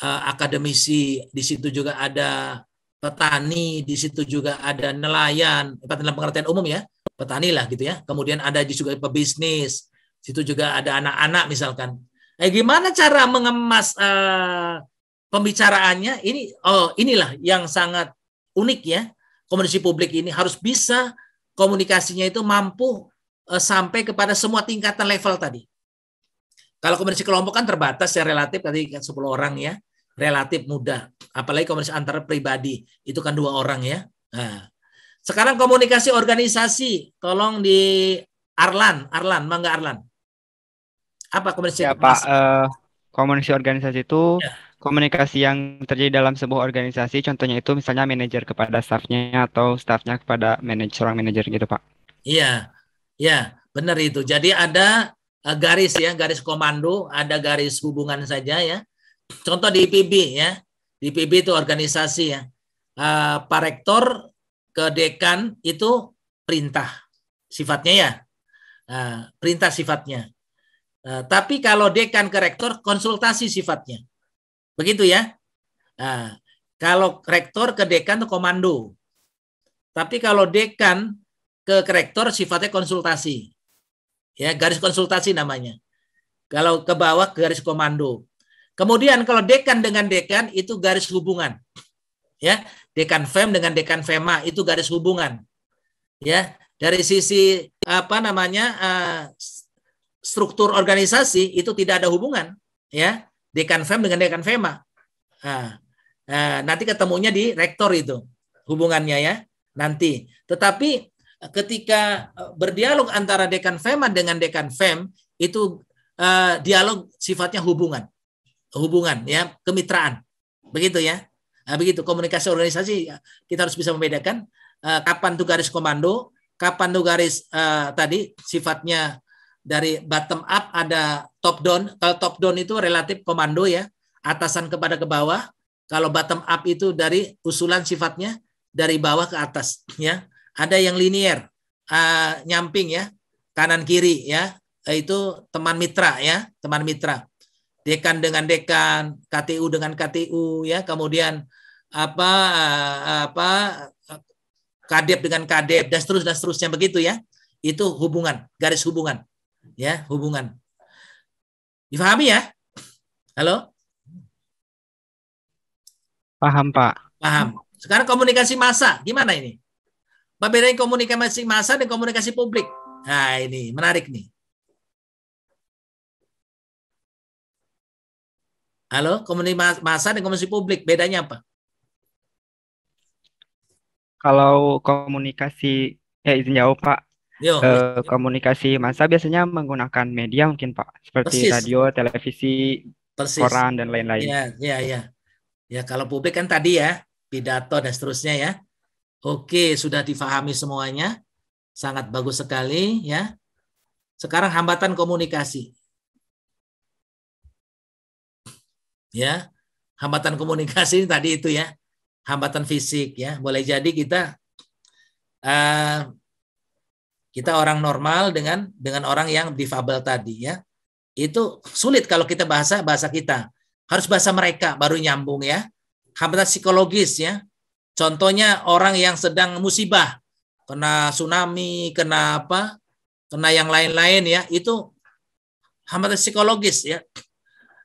[SPEAKER 1] akademisi, di situ juga ada petani, di situ juga ada nelayan, dalam pengertian umum ya, petani lah gitu ya. Kemudian ada juga pebisnis, di situ juga ada anak-anak misalkan. Gimana cara mengemas pembicaraannya? Inilah yang sangat unik ya. Komunikasi publik ini harus bisa komunikasinya itu mampu sampai kepada semua tingkatan level tadi. Kalau komunikasi kelompok kan terbatas ya, relatif tadi 10 orang ya, relatif mudah. Apalagi komunikasi antar pribadi itu kan 2 orang ya. Nah, sekarang komunikasi organisasi, tolong di Arlan, mangga Arlan. Apa komunikasi?
[SPEAKER 7] Ya Pak, komunikasi organisasi itu
[SPEAKER 1] ya.
[SPEAKER 7] Komunikasi yang terjadi dalam sebuah organisasi, contohnya itu misalnya manajer kepada stafnya atau stafnya kepada seorang manajer gitu Pak.
[SPEAKER 1] Iya, ya benar itu. Jadi ada garis ya, garis komando, ada garis hubungan saja ya. Contoh di IPB ya, di IPB itu organisasi ya. Pak Rektor ke dekan itu perintah sifatnya ya, perintah sifatnya. Tapi kalau dekan ke rektor konsultasi sifatnya, begitu ya. Kalau rektor ke dekan itu komando, tapi kalau dekan ke rektor sifatnya konsultasi. Ya, garis konsultasi namanya. Kalau ke bawah garis komando. Kemudian kalau dekan dengan dekan itu garis hubungan. Ya, dekan FEM dengan dekan FEMA itu garis hubungan. Ya, dari sisi struktur organisasi itu tidak ada hubungan, ya. Dekan FEM dengan dekan FEMA. Nanti ketemunya di rektor itu hubungannya ya. Nanti. Tetapi ketika berdialog antara dekan FEMA dengan dekan FEM itu dialog sifatnya hubungan ya, kemitraan, begitu ya. Nah, begitu komunikasi organisasi kita harus bisa membedakan kapan tuh garis komando, kapan tuh garis tadi sifatnya dari bottom up ada top down. Kalau top down itu relatif komando ya, atasan kepada ke bawah. Kalau bottom up itu dari usulan sifatnya dari bawah ke atas ya. Ada yang linear, nyamping ya, kanan kiri ya. Itu teman mitra ya, teman mitra. Dekan dengan dekan, KTU dengan KTU ya, kemudian kadep dengan kadep dan seterusnya begitu ya. Itu hubungan, garis hubungan. Ya, hubungan. Difahami ya? Halo?
[SPEAKER 7] Paham, Pak.
[SPEAKER 1] Paham. Sekarang komunikasi massa, gimana ini? Apa bedanya komunikasi massa dan komunikasi publik? Nah, ini menarik nih. Halo, komunikasi massa dan komunikasi publik, bedanya apa?
[SPEAKER 7] Kalau komunikasi, izin jawab Pak.
[SPEAKER 1] Yo,
[SPEAKER 7] Komunikasi massa biasanya menggunakan media mungkin Pak, seperti
[SPEAKER 1] persis.
[SPEAKER 7] radio, televisi,
[SPEAKER 1] Persis.
[SPEAKER 7] koran, dan lain-lain.
[SPEAKER 1] Ya. Ya, kalau publik kan tadi ya, pidato dan seterusnya ya. Oke, sudah difahami semuanya. Sangat bagus sekali ya. Sekarang hambatan komunikasi. Ya, hambatan komunikasi tadi itu ya, hambatan fisik ya. Boleh jadi kita orang normal dengan orang yang difabel tadi ya. Itu sulit kalau kita bahasa kita. Harus bahasa mereka baru nyambung ya. Hambatan psikologis ya. Contohnya orang yang sedang musibah, kena tsunami, kena apa? Kena yang lain-lain ya. Itu hambatan psikologis ya.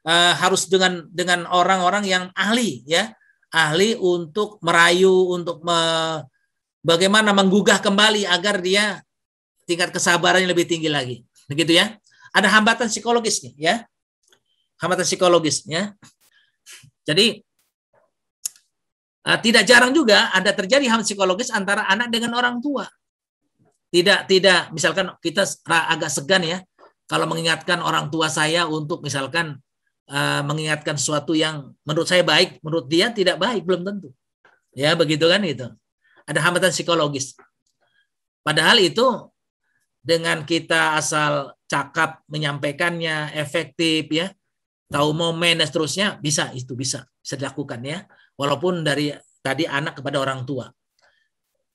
[SPEAKER 1] Harus dengan orang-orang yang ahli ya, ahli untuk merayu, untuk bagaimana menggugah kembali agar dia tingkat kesabarannya lebih tinggi lagi, begitu ya. Ada hambatan psikologis nih ya, hambatan psikologis ya. Jadi tidak jarang juga ada terjadi hambatan psikologis antara anak dengan orang tua. Tidak misalkan kita agak segan ya kalau mengingatkan orang tua saya untuk misalkan mengingatkan sesuatu yang menurut saya baik, menurut dia tidak baik, belum tentu. Ya, begitu kan itu. Ada hambatan psikologis. Padahal itu dengan kita asal cakap menyampaikannya efektif ya, tahu momen dan seterusnya, bisa dilakukan ya. Walaupun dari tadi anak kepada orang tua.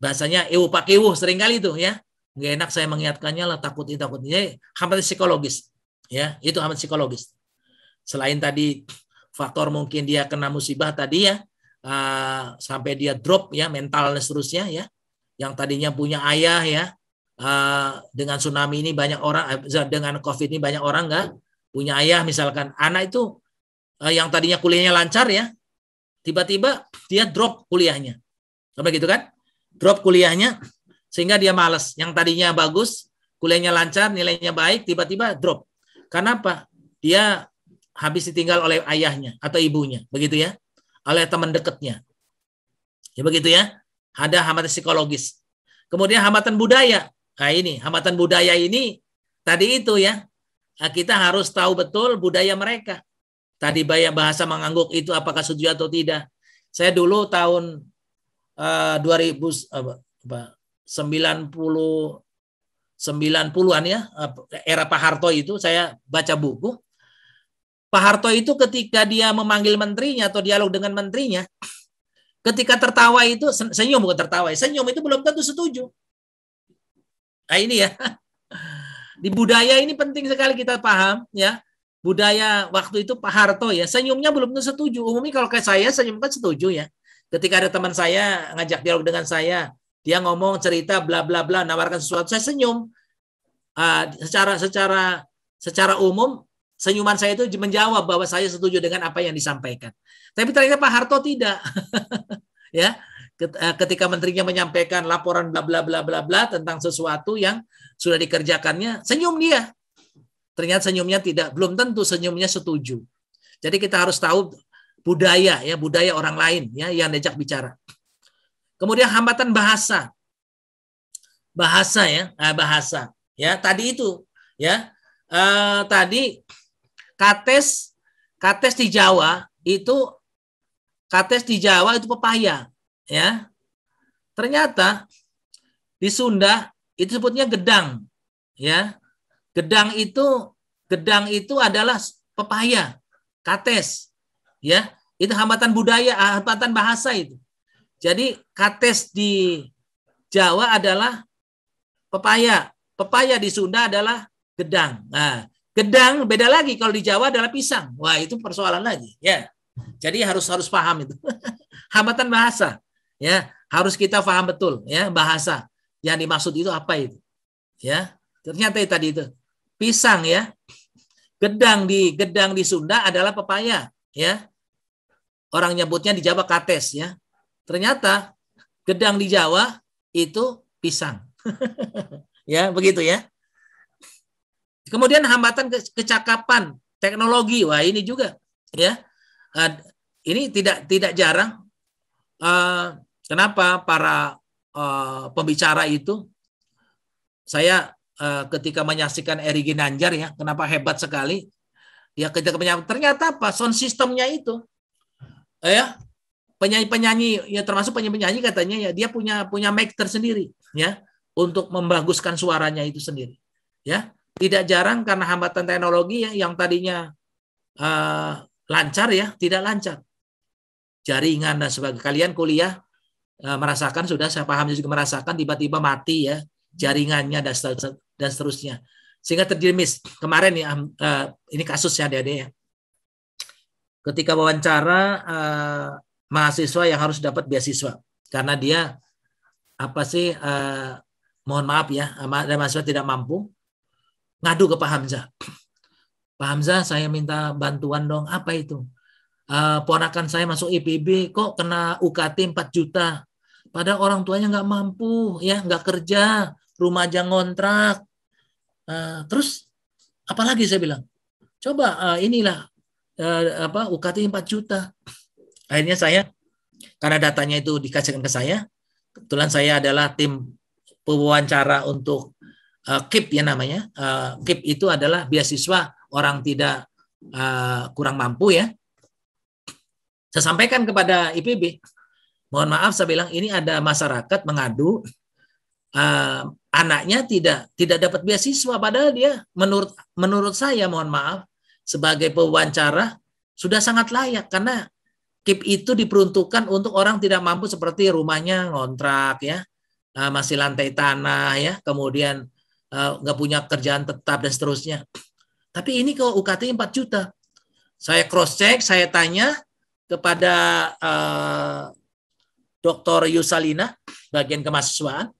[SPEAKER 1] Bahasanya ewu pak ewu seringkali itu ya. Nggak enak saya mengingatkannya lah, takut ini. Hambatan psikologis. Ya, itu hambatan psikologis. Selain tadi faktor mungkin dia kena musibah tadi ya, sampai dia drop ya mental dan seterusnya ya, yang tadinya punya ayah ya, dengan tsunami ini banyak orang, dengan COVID ini banyak orang nggak punya ayah misalkan. Anak itu yang tadinya kuliahnya lancar ya, tiba-tiba dia drop kuliahnya, sampai gitu kan, drop kuliahnya sehingga dia malas. Yang tadinya bagus, kuliahnya lancar, nilainya baik, tiba-tiba drop. Karena apa? Dia habis ditinggal oleh ayahnya atau ibunya, begitu ya, oleh teman dekatnya. Ya begitu ya. Ada hambatan psikologis. Kemudian hambatan budaya. Nah ini, hambatan budaya ini tadi itu ya. Kita harus tahu betul budaya mereka. Tadi bahasa mengangguk itu apakah setuju atau tidak. Saya dulu tahun 90-an ya, era Pak Harto itu saya baca buku. Pak Harto itu ketika dia memanggil menterinya atau dialog dengan menterinya, ketika tertawa itu senyum, bukan tertawa, senyum itu belum tentu setuju. Nah ini ya, di budaya ini penting sekali kita paham ya. Budaya waktu itu Pak Harto ya, senyumnya belum tentu setuju. Umumnya kalau kayak saya senyum kan setuju ya. Ketika ada teman saya ngajak dialog dengan saya, dia ngomong cerita bla bla bla, nawarkan sesuatu, saya senyum. Secara umum senyuman saya itu menjawab bahwa saya setuju dengan apa yang disampaikan. Tapi ternyata Pak Harto tidak. Ya, ketika menterinya menyampaikan laporan bla bla bla bla bla tentang sesuatu yang sudah dikerjakannya, senyum dia. Ternyata senyumnya belum tentu senyumnya setuju. Jadi kita harus tahu budaya ya, budaya orang lain ya yang diajak bicara. Kemudian hambatan bahasa. Bahasa ya, bahasa. Ya, tadi itu ya. Tadi Kates di Jawa itu kates di Jawa itu pepaya, ya. Ternyata di Sunda itu sebutnya gedang, ya. Gedang itu adalah pepaya, kates, ya. Itu hambatan budaya, hambatan bahasa itu. Jadi kates di Jawa adalah pepaya, pepaya di Sunda adalah gedang. Nah, gedang beda lagi kalau di Jawa adalah pisang. Wah, itu persoalan lagi, ya. Jadi harus paham itu. Hambatan bahasa, ya. Harus kita paham betul, ya, bahasa. Yang dimaksud itu apa itu? Ya. Ternyata tadi itu pisang, ya. Gedang di Sunda adalah pepaya, ya. Orang nyebutnya di Jawa kates, ya. Ternyata gedang di Jawa itu pisang. Ya, begitu ya. Kemudian hambatan kecakapan teknologi. Wah, ini juga, ya. Ini tidak jarang. Kenapa para pembicara itu, saya ketika menyaksikan Eri Ginanjar, ya, kenapa hebat sekali. Ya, ketika ternyata apa? Sound systemnya itu, ya, penyanyi-penyanyi, ya, termasuk penyanyi-penyanyi katanya, ya, dia punya mic tersendiri, ya, untuk membaguskan suaranya itu sendiri, ya. Tidak jarang karena hambatan teknologi, ya, yang tadinya lancar, ya, tidak lancar, jaringan dan sebagainya. Kalian kuliah merasakan, sudah saya paham juga merasakan, tiba-tiba mati, ya, jaringannya dan seterusnya, sehingga terjadi miss. Kemarin, ya, ini kasusnya adik-adik, ya, ketika wawancara mahasiswa yang harus dapat beasiswa karena dia mohon maaf, ya, mahasiswa tidak mampu, ngadu ke Pak Hamzah. Pak Hamzah, saya minta bantuan dong. Apa itu? Ponakan saya masuk IPB kok kena UKT 4 juta. Padahal orang tuanya nggak mampu, ya, nggak kerja, rumah aja ngontrak. Terus apalagi saya bilang, coba inilah UKT 4 juta. Akhirnya saya, karena datanya itu dikasihkan ke saya, kebetulan saya adalah tim pewawancara untuk KIP, ya, namanya. KIP itu adalah beasiswa orang tidak kurang mampu, ya. Saya sampaikan kepada IPB, mohon maaf, saya bilang ini ada masyarakat mengadu anaknya tidak dapat beasiswa, padahal dia menurut saya, mohon maaf, sebagai pewawancara sudah sangat layak, karena KIP itu diperuntukkan untuk orang tidak mampu seperti rumahnya ngontrak, ya, masih lantai tanah, ya, kemudian nggak punya kerjaan tetap dan seterusnya. Tapi ini kok UKT 4 juta. Saya cross check, saya tanya kepada Dr. Yusalina, bagian kemahasiswaan,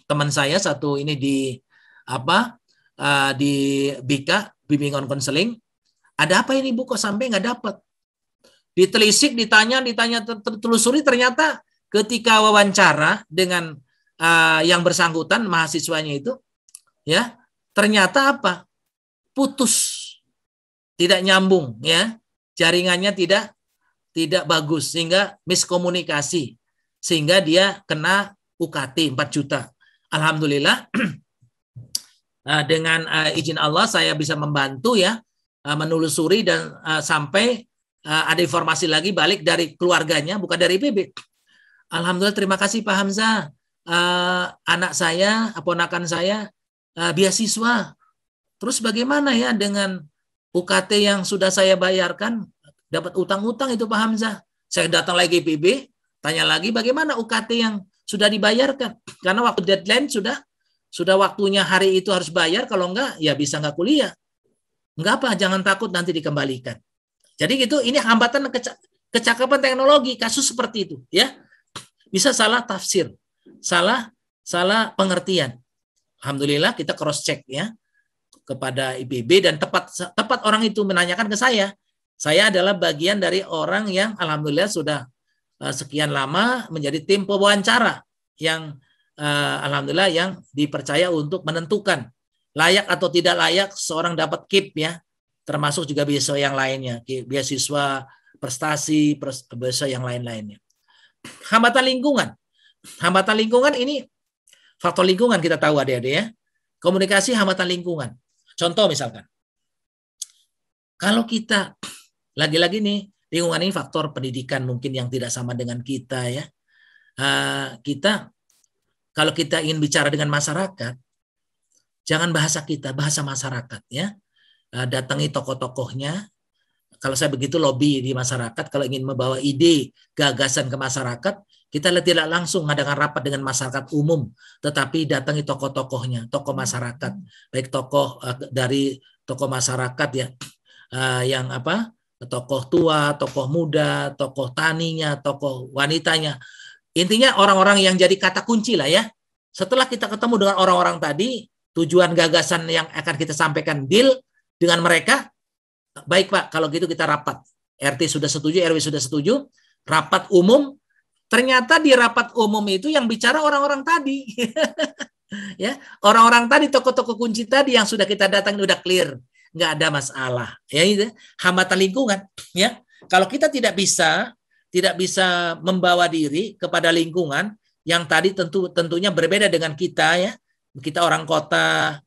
[SPEAKER 1] teman saya satu ini di BIKA, bimbingan konseling. Ada apa ini, Bu, kok sampai nggak dapat? Ditelisik, ditanya, telusuri, ternyata ketika wawancara dengan yang bersangkutan, mahasiswanya itu, ya, ternyata apa? Putus, tidak nyambung, ya, jaringannya tidak bagus, sehingga miskomunikasi, sehingga dia kena UKT 4 juta. Alhamdulillah, dengan izin Allah saya bisa membantu, ya, menelusuri dan sampai ada informasi lagi balik dari keluarganya, bukan dari IPB. Alhamdulillah, terima kasih Pak Hamzah. Anak saya, ponakan saya beasiswa. Terus bagaimana, ya, dengan UKT yang sudah saya bayarkan, dapat utang-utang itu Pak Hamzah. Saya datang lagi IPB, tanya lagi bagaimana UKT yang sudah dibayarkan. Karena waktu deadline sudah waktunya hari itu harus bayar, kalau enggak ya bisa enggak kuliah. Enggak apa, jangan takut nanti dikembalikan. Jadi gitu, ini hambatan kecakapan teknologi, kasus seperti itu, ya. Bisa salah tafsir, salah pengertian. Alhamdulillah kita cross check, ya, kepada IPB, dan tepat orang itu menanyakan ke saya. Saya adalah bagian dari orang yang alhamdulillah sudah sekian lama menjadi tim pewawancara yang alhamdulillah yang dipercaya untuk menentukan layak atau tidak layak seorang dapat KIP, ya. Termasuk juga beasiswa yang lainnya, beasiswa prestasi, beasiswa yang lain-lainnya. Hambatan lingkungan ini faktor lingkungan, kita tahu adik-adik, ya. Komunikasi hambatan lingkungan. Contoh misalkan, kalau kita lagi-lagi nih Lingkungan ini faktor pendidikan mungkin yang tidak sama dengan kita ya. Kita kalau kita ingin bicara dengan masyarakat, jangan bahasa kita, bahasa masyarakat ya. Datangi tokoh-tokohnya. Kalau saya begitu lobby di masyarakat, kalau ingin membawa ide, gagasan ke masyarakat, kita tidak langsung mengadakan rapat dengan masyarakat umum, tetapi datangi tokoh-tokohnya, tokoh masyarakat, baik tokoh dari tokoh masyarakat ya, yang apa, tokoh tua, tokoh muda, tokoh taninya, tokoh wanitanya. Intinya orang-orang yang jadi kata kunci lah ya. Setelah kita ketemu dengan orang-orang tadi, tujuan gagasan yang akan kita sampaikan deal dengan mereka. Baik Pak, kalau gitu kita rapat. RT sudah setuju, RW sudah setuju, rapat umum. Ternyata di rapat umum itu yang bicara orang-orang tadi. Ya, orang-orang tadi, tokoh-tokoh kunci tadi yang sudah kita datangi udah clear, nggak ada masalah. Ya itu hambatan lingkungan. Ya, kalau kita tidak bisa membawa diri kepada lingkungan yang tadi tentunya berbeda dengan kita ya. Kita orang kota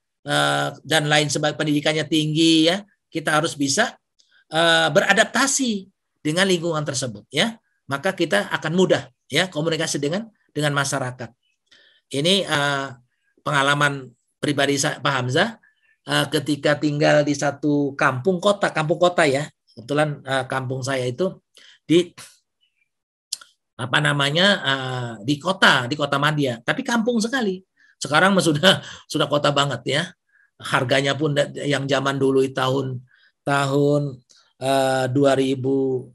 [SPEAKER 1] dan lain sebagainya, pendidikannya tinggi ya. Kita harus bisa beradaptasi dengan lingkungan tersebut ya, maka kita akan mudah ya komunikasi dengan masyarakat. Ini pengalaman pribadi saya, Pak Hamzah, ketika tinggal di satu kampung kota ya, kebetulan kampung saya itu di apa namanya di kota Madia, tapi kampung sekali. Sekarang sudah kota banget ya. Harganya pun yang zaman dulu tahun 2097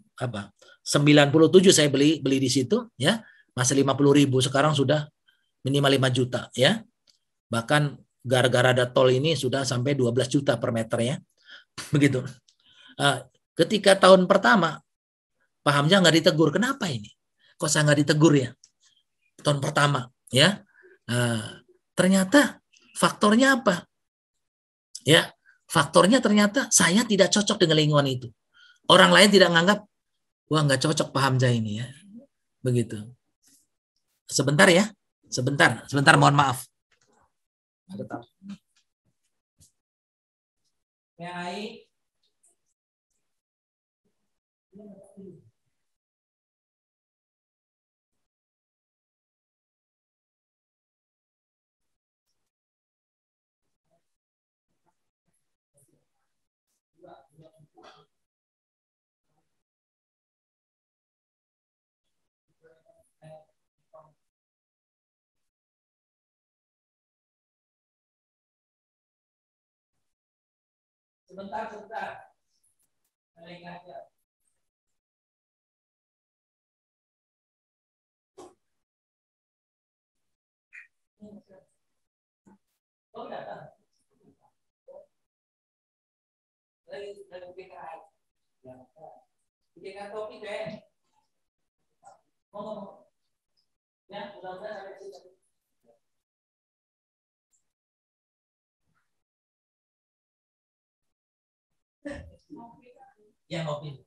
[SPEAKER 1] saya beli di situ ya, masih 50.000, sekarang sudah minimal 5 juta ya. Bahkan gara-gara ada tol ini sudah sampai 12 juta per meter ya. Begitu. Ketika tahun pertama Pak Hamzah nggak ditegur, kenapa ini? Kok saya nggak ditegur ya? Tahun pertama ya. Ternyata faktornya apa? Ya, faktornya ternyata saya tidak cocok dengan lingkungan itu. Orang lain tidak menganggap, wah nggak cocok Pak Hamzah ini ya. Begitu. Sebentar ya, sebentar, mohon maaf. Sebentar. Oh, datang. Lagi PKI. Bikin topik deh. Ngomong. Ya, mudah-mudahan sampai sini. Ya, ngopi.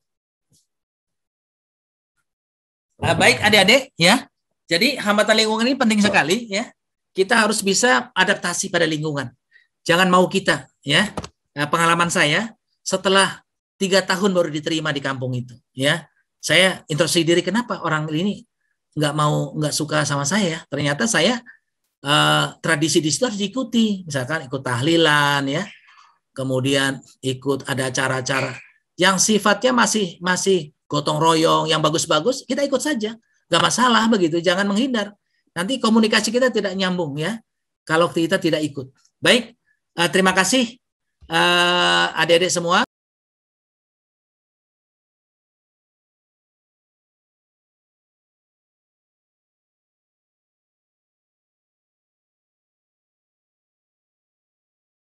[SPEAKER 1] Baik adik-adik ya. Jadi hambatan lingkungan ini penting sekali ya. Kita harus bisa adaptasi pada lingkungan. Jangan mau kita ya. Pengalaman saya setelah 3 tahun baru diterima di kampung itu ya. Saya introspeksi diri, kenapa orang ini nggak suka sama saya. Ternyata saya tradisi di situ harus diikuti. Misalkan ikut tahlilan ya. Kemudian ikut ada acara-acara yang sifatnya masih gotong royong, yang bagus-bagus, kita ikut saja. Nggak masalah begitu, jangan menghindar. Nanti komunikasi kita tidak nyambung ya, kalau kita tidak ikut. Baik, terima kasih adik-adik semua.